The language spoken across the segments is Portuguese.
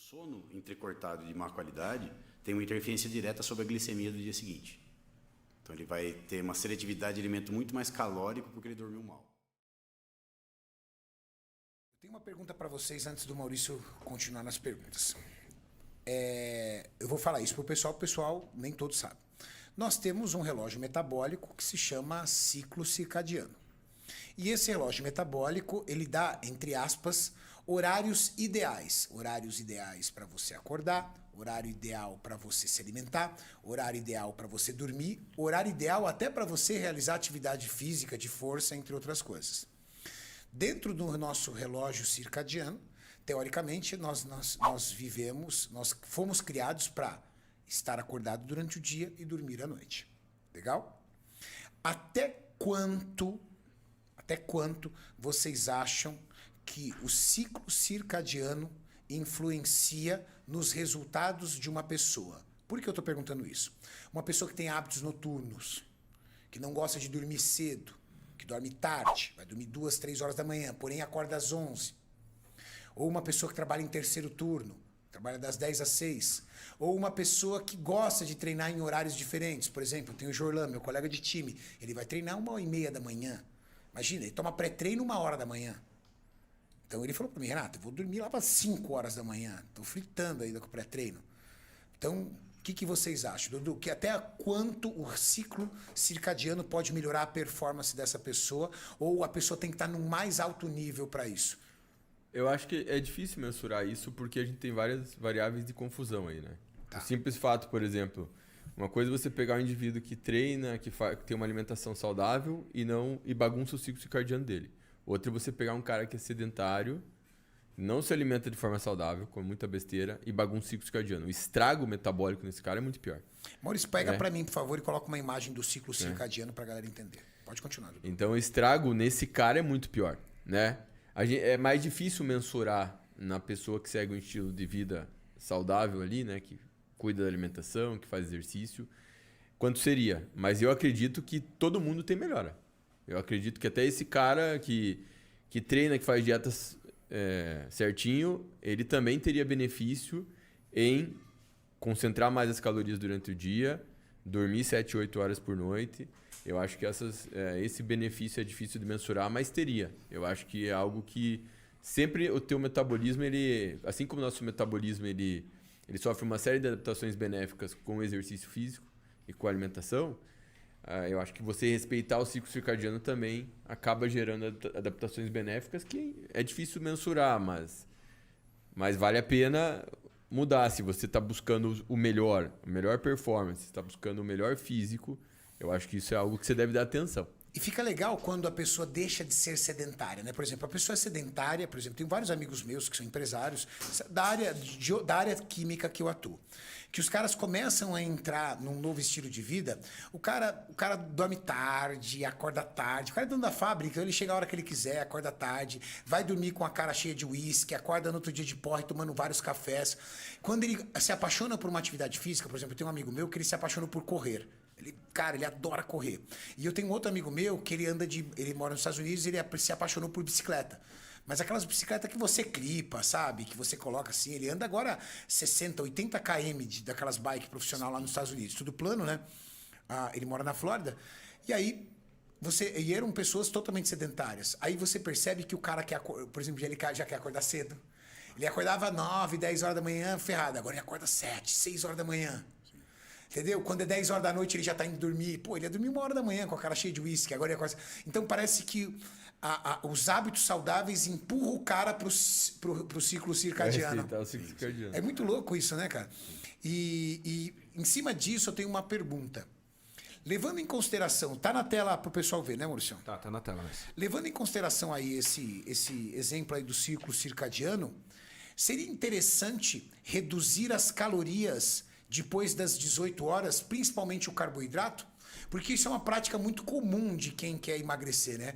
sono entrecortado de má qualidade tem uma interferência direta sobre a glicemia do dia seguinte. Então ele vai ter uma seletividade de alimento muito mais calórico porque ele dormiu mal. Eu tenho uma pergunta para vocês antes do Maurício continuar nas perguntas. Eu vou falar isso para o pessoal nem todos sabem. Nós temos um relógio metabólico que se chama ciclo circadiano. E esse relógio metabólico, ele dá, entre aspas, horários ideais. Horários ideais para você acordar, horário ideal para você se alimentar, horário ideal para você dormir, horário ideal até para você realizar atividade física, de força, entre outras coisas. Dentro do nosso relógio circadiano, teoricamente, nós fomos criados para estar acordado durante o dia e dormir à noite. Legal? Até quanto vocês acham que o ciclo circadiano influencia nos resultados de uma pessoa? Por que eu estou perguntando isso? Uma pessoa que tem hábitos noturnos, que não gosta de dormir cedo, que dorme tarde, vai dormir 2, 3 horas da manhã, porém acorda às 11. Ou uma pessoa que trabalha em terceiro turno, trabalha das 10 às 6. Ou uma pessoa que gosta de treinar em horários diferentes. Por exemplo, eu tenho o Jorlan, meu colega de time. Ele vai treinar 1h30 da manhã. Imagina, ele toma pré-treino 1h da manhã. Então ele falou para mim, Renato, eu vou dormir lá para 5 horas da manhã. Estou fritando ainda com o pré-treino. Então, o que vocês acham, Dudu? Que até quanto o ciclo circadiano pode melhorar a performance dessa pessoa? Ou a pessoa tem que estar num mais alto nível para isso? Eu acho que é difícil mensurar isso porque a gente tem várias variáveis de confusão aí, né? Tá. O simples fato, por exemplo, uma coisa é você pegar um indivíduo que treina, que tem uma alimentação saudável e bagunça o ciclo circadiano dele. Outra é você pegar um cara que é sedentário, não se alimenta de forma saudável, come muita besteira e bagunça o ciclo circadiano. O estrago metabólico nesse cara é muito pior. Maurício, pega para mim, por favor, e coloca uma imagem do ciclo circadiano para a galera entender. Pode continuar, Dudu. Então, o estrago nesse cara é muito pior, né? É mais difícil mensurar na pessoa que segue um estilo de vida saudável ali, né? Que cuida da alimentação, que faz exercício, quanto seria. Mas eu acredito que todo mundo tem melhora. Eu acredito que até esse cara que treina, que faz dietas certinho, ele também teria benefício em concentrar mais as calorias durante o dia, dormir 7, 8 horas por noite. Eu acho que esse benefício é difícil de mensurar, mas teria. Eu acho que é algo que sempre o teu metabolismo, assim como o nosso metabolismo, ele sofre uma série de adaptações benéficas com o exercício físico e com a alimentação. Eu acho que você respeitar o ciclo circadiano também acaba gerando adaptações benéficas que é difícil mensurar, mas vale a pena mudar. Se você está buscando a melhor performance, está buscando o melhor físico, eu acho que isso é algo que você deve dar atenção. E fica legal quando a pessoa deixa de ser sedentária, né? Por exemplo, a pessoa é sedentária, por exemplo, tem vários amigos meus que são empresários da área química que eu atuo. Que os caras começam a entrar num novo estilo de vida, o cara dorme tarde, acorda tarde. O cara é dono da fábrica, ele chega a hora que ele quiser, acorda tarde, vai dormir com a cara cheia de uísque, acorda no outro dia de porre, tomando vários cafés. Quando ele se apaixona por uma atividade física, por exemplo, eu tenho um amigo meu que ele se apaixonou por correr. Ele adora correr. E eu tenho outro amigo meu que ele mora nos Estados Unidos e ele se apaixonou por bicicleta. Mas aquelas bicicletas que você clipa, sabe? Que você coloca assim. Ele anda agora 60, 80 km daquelas bikes profissional lá nos Estados Unidos. Tudo plano, né? Ele mora na Flórida. E aí, e eram pessoas totalmente sedentárias. Aí você percebe que o cara por exemplo, ele já quer acordar cedo. Ele acordava 9, 10 horas da manhã, ferrado. Agora ele acorda 7, 6 horas da manhã. Entendeu? Quando é 10 horas da noite, ele já tá indo dormir. Pô, ele ia dormir 1 hora da manhã com a cara cheia de uísque. Agora ele acorda... Então parece que os hábitos saudáveis empurram o cara pro ciclo circadiano. O ciclo circadiano. É muito louco isso, né, cara? E em cima disso eu tenho uma pergunta. Levando em consideração, tá na tela pro pessoal ver, né, Maurício? Tá na tela. Mas... Levando em consideração aí esse exemplo aí do ciclo circadiano, seria interessante reduzir as calorias depois das 18 horas, principalmente o carboidrato? Porque isso é uma prática muito comum de quem quer emagrecer, né?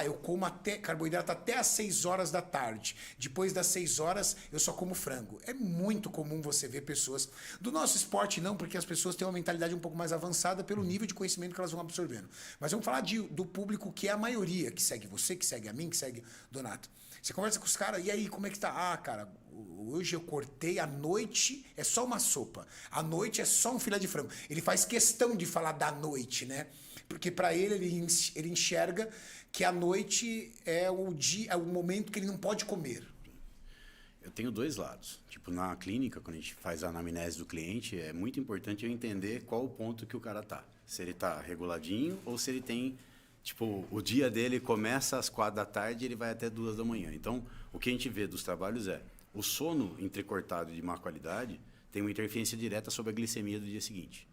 Eu como carboidrato até às 6 horas da tarde. Depois das 6 horas, eu só como frango. É muito comum você ver pessoas... Do nosso esporte, não, porque as pessoas têm uma mentalidade um pouco mais avançada pelo nível de conhecimento que elas vão absorvendo. Mas vamos falar do público que é a maioria, que segue você, que segue a mim, que segue Donato. Você conversa com os caras, e aí, como é que tá? Ah, cara, hoje eu cortei, à noite é só uma sopa. À noite é só um filé de frango. Ele faz questão de falar da noite, né? Porque para ele enxerga que a noite é o dia, é o momento que ele não pode comer. Eu tenho dois lados. Tipo, na clínica, quando a gente faz a anamnese do cliente, é muito importante eu entender qual o ponto que o cara tá. Se ele tá reguladinho ou se ele tem... Tipo, o dia dele começa às 4 da tarde e ele vai até 2 da manhã. Então, o que a gente vê dos trabalhos é o sono entrecortado de má qualidade tem uma interferência direta sobre a glicemia do dia seguinte.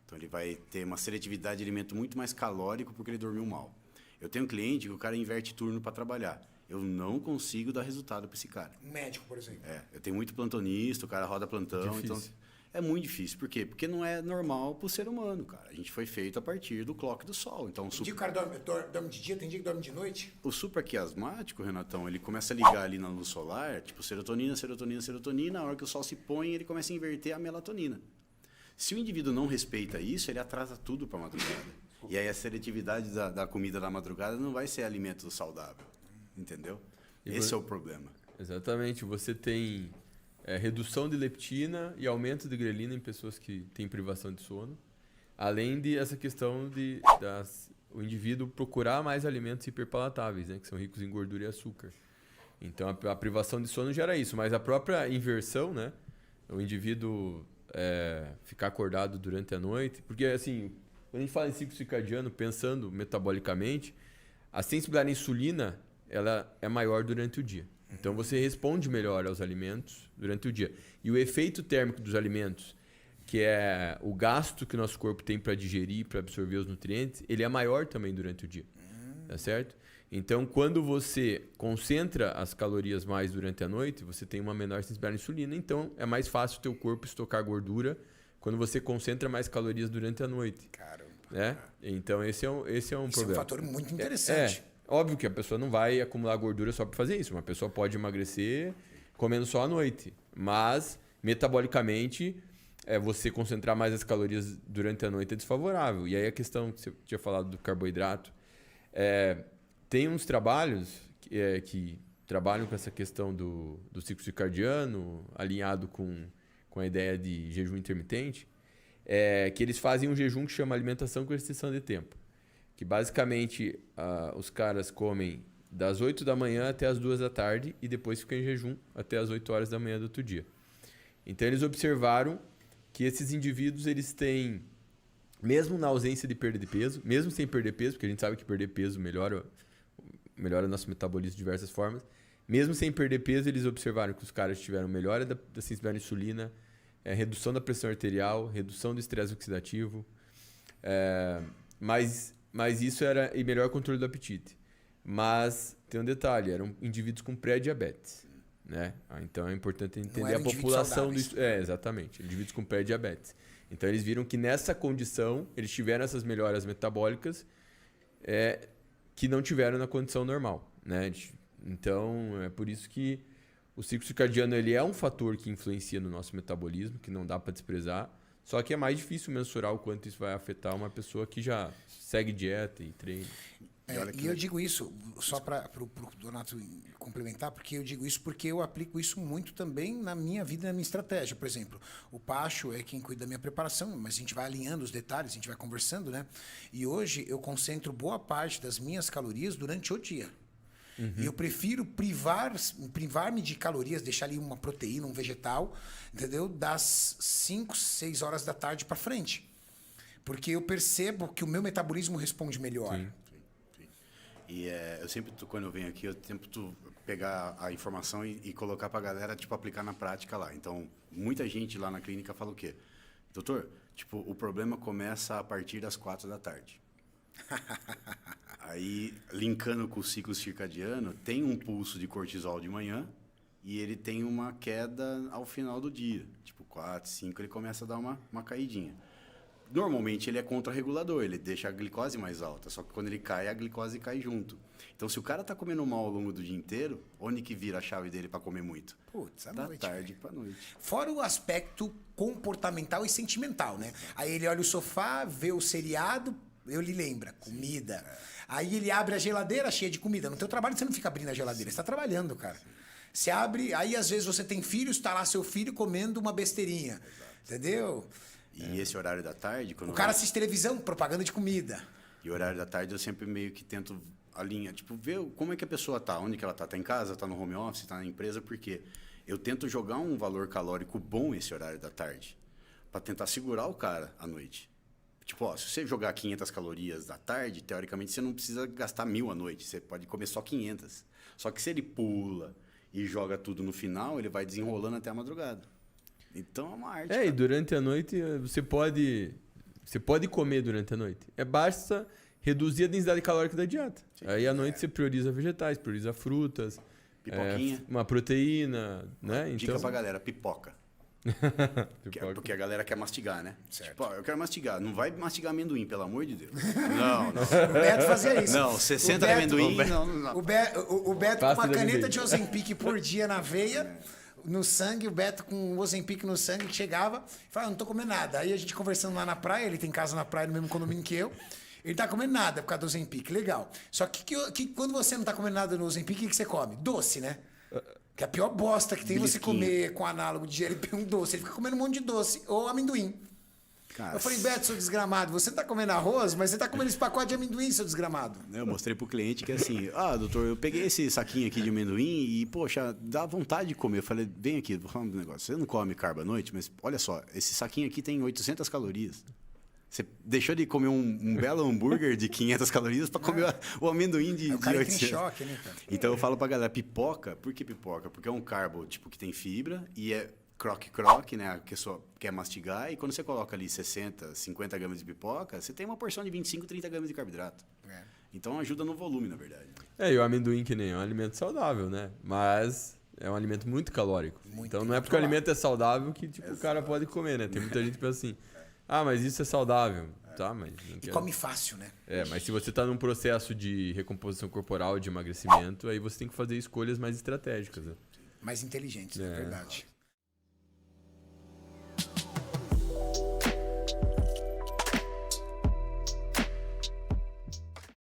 Então, ele vai ter uma seletividade de alimento muito mais calórico porque ele dormiu mal. Eu tenho um cliente que o cara inverte turno para trabalhar. Eu não consigo dar resultado para esse cara. Um médico, por exemplo. Eu tenho muito plantonista, o cara roda plantão. Difícil. Então é muito difícil. Por quê? Porque não é normal para o ser humano, cara. A gente foi feito a partir do clock do sol. Então, Tem dia que o cara dorme de dia, tem dia que dorme de noite. o supraquiasmático, Renatão, ele começa a ligar ali na luz solar, tipo serotonina, serotonina, serotonina. Na hora que o sol se põe, ele começa a inverter a melatonina. Se o indivíduo não respeita isso, ele atrasa tudo para a madrugada. E aí a seletividade da comida da madrugada não vai ser alimento saudável. Entendeu? Esse é o problema. Exatamente. Você tem redução de leptina e aumento de grelina em pessoas que têm privação de sono. Além de essa questão de o indivíduo procurar mais alimentos hiperpalatáveis, né, que são ricos em gordura e açúcar. Então a privação de sono gera isso. Mas a própria inversão, né, o indivíduo ficar acordado durante a noite. Porque, assim, quando a gente fala em ciclo circadiano, pensando metabolicamente, a sensibilidade à insulina ela é maior durante o dia. Então você responde melhor aos alimentos durante o dia. E o efeito térmico dos alimentos, que é o gasto que o nosso corpo tem para digerir, para absorver os nutrientes, ele é maior também durante o dia. Tá certo? Então, quando você concentra as calorias mais durante a noite, você tem uma menor sensibilidade à insulina. Então, é mais fácil o teu corpo estocar gordura quando você concentra mais calorias durante a noite. Caramba. Né? Então, esse é um Isso problema. é um fator muito interessante. Óbvio que a pessoa não vai acumular gordura só para fazer isso. Uma pessoa pode emagrecer comendo só à noite. Mas, metabolicamente, você concentrar mais as calorias durante a noite é desfavorável. E aí a questão que você tinha falado do carboidrato. Tem uns trabalhos que trabalham com essa questão do ciclo circadiano, alinhado com a ideia de jejum intermitente, que eles fazem um jejum que chama alimentação com restrição de tempo. Que basicamente os caras comem das 8 da manhã até as 2 da tarde e depois ficam em jejum até as 8 horas da manhã do outro dia. Então eles observaram que esses indivíduos eles têm, mesmo na ausência de perda de peso, mesmo sem perder peso, porque a gente sabe que perder peso melhora nosso metabolismo de diversas formas, mesmo sem perder peso, eles observaram que os caras tiveram melhora da sensibilidade à insulina, redução da pressão arterial, redução do estresse oxidativo, mas isso era e melhor controle do apetite. Mas tem um detalhe, eram indivíduos com pré-diabetes, né? Então é importante entender a população do exatamente, indivíduos com pré-diabetes. Então eles viram que nessa condição eles tiveram essas melhoras metabólicas que não tiveram na condição normal, né? Então é por isso que o ciclo circadiano ele é um fator que influencia no nosso metabolismo, que não dá para desprezar. Só que é mais difícil mensurar o quanto isso vai afetar uma pessoa que já segue dieta e treina. E eu digo isso, só para o Donato complementar, porque eu digo isso porque eu aplico isso muito também na minha vida e na minha estratégia. Por exemplo, o Pacho é quem cuida da minha preparação, mas a gente vai alinhando os detalhes, a gente vai conversando, né? E hoje eu concentro boa parte das minhas calorias durante o dia. E eu prefiro privar-me de calorias, deixar ali uma proteína, um vegetal, entendeu? Das 5, 6 horas da tarde para frente. Porque eu percebo que o meu metabolismo responde melhor. Sim. E eu sempre, quando eu venho aqui, eu tento pegar a informação e colocar para a galera, tipo, aplicar na prática lá. Então, muita gente lá na clínica fala o quê? Doutor, tipo, o problema começa a partir das 4 da tarde. Aí, linkando com o ciclo circadiano, tem um pulso de cortisol de manhã e ele tem uma queda ao final do dia. Tipo, 4, 5, ele começa a dar uma caidinha. Normalmente ele é contrarregulador, ele deixa a glicose mais alta, só que quando ele cai, a glicose cai junto. Então, se o cara tá comendo mal ao longo do dia inteiro, onde que vira a chave dele para comer muito? Putz, à da noite, tarde para noite. Fora o aspecto comportamental e sentimental, né? Aí ele olha o sofá, vê o seriado, Eu lhe lembra, comida. Aí ele abre a geladeira cheia de comida. No teu trabalho você não fica abrindo a geladeira, você tá trabalhando, cara. Você abre, aí às vezes você tem filhos, tá lá seu filho comendo uma besteirinha. Entendeu? E esse horário da tarde... Quando O cara assiste televisão, propaganda de comida. E o horário da tarde eu sempre meio que tento alinhar, tipo, ver como é que a pessoa tá, onde que ela tá. Tá em casa, tá no home office, tá na empresa, porque eu tento jogar um valor calórico bom esse horário da tarde, para tentar segurar o cara à noite. Tipo, ó, se você jogar 500 calorias da tarde, teoricamente você não precisa gastar 1.000 à noite, você pode comer só 500. Só que se ele pula e joga tudo no final, ele vai desenrolando até a madrugada. Então é uma arte. E durante a noite você pode comer durante a noite. Basta reduzir a densidade calórica da dieta. Sim. Aí à noite você prioriza vegetais, prioriza frutas, Pipoquinha. uma proteína, né? Dica Então, pra galera, pipoca. Porque a galera quer mastigar, né? Certo. Tipo, ó, eu quero mastigar. Não vai mastigar amendoim, pelo amor de Deus. Não. O Beto fazia isso. Não, 60 de amendoim, não. O Beto com Pasta uma de caneta amendoim. de Ozempic por dia na veia, no sangue, o Beto com o Ozempic no sangue, que chegava e falava, não tô comendo nada. Aí a gente conversando lá na praia, ele tem casa na praia no mesmo condomínio que eu, ele tá comendo nada por causa do Ozempic, legal. Só que quando você não tá comendo nada no Ozempic, o que você come? Doce, né? Que é a pior bosta que tem você Belisquinho. comer com análogo de GLP um doce. Ele fica comendo um monte de doce ou amendoim. Cara, Eu falei, Beto, seu desgramado, você tá comendo arroz, mas você tá comendo esse pacote de amendoim, seu desgramado. eu mostrei pro cliente que assim, doutor, eu peguei esse saquinho aqui de amendoim e, poxa, dá vontade de comer. Eu falei, vem aqui, vou falar um negócio. Você não come carbo à noite, mas olha só, esse saquinho aqui tem 800 calorias. Você deixou de comer um belo hambúrguer de 500 calorias para comer o amendoim de O cara entra em 800. choque, né, cara? Então eu falo pra galera, pipoca, por que pipoca? Porque é um carbo tipo que tem fibra e é croque-croque, né? A pessoa quer mastigar e quando você coloca ali 60, 50 gramas de pipoca, você tem uma porção de 25, 30 gramas de carboidrato. É. Então ajuda no volume, na verdade. e o amendoim que nem é um alimento saudável, né? Mas é um alimento muito calórico. Então não é porque o alimento é saudável que tipo, o cara pode comer, né? Tem muita gente que pensa assim, mas isso é saudável. Tá, mas não E quero. come fácil, né? Mas se você está num processo de recomposição corporal, de emagrecimento, aí você tem que fazer escolhas mais estratégicas, né? Mais inteligentes, é verdade.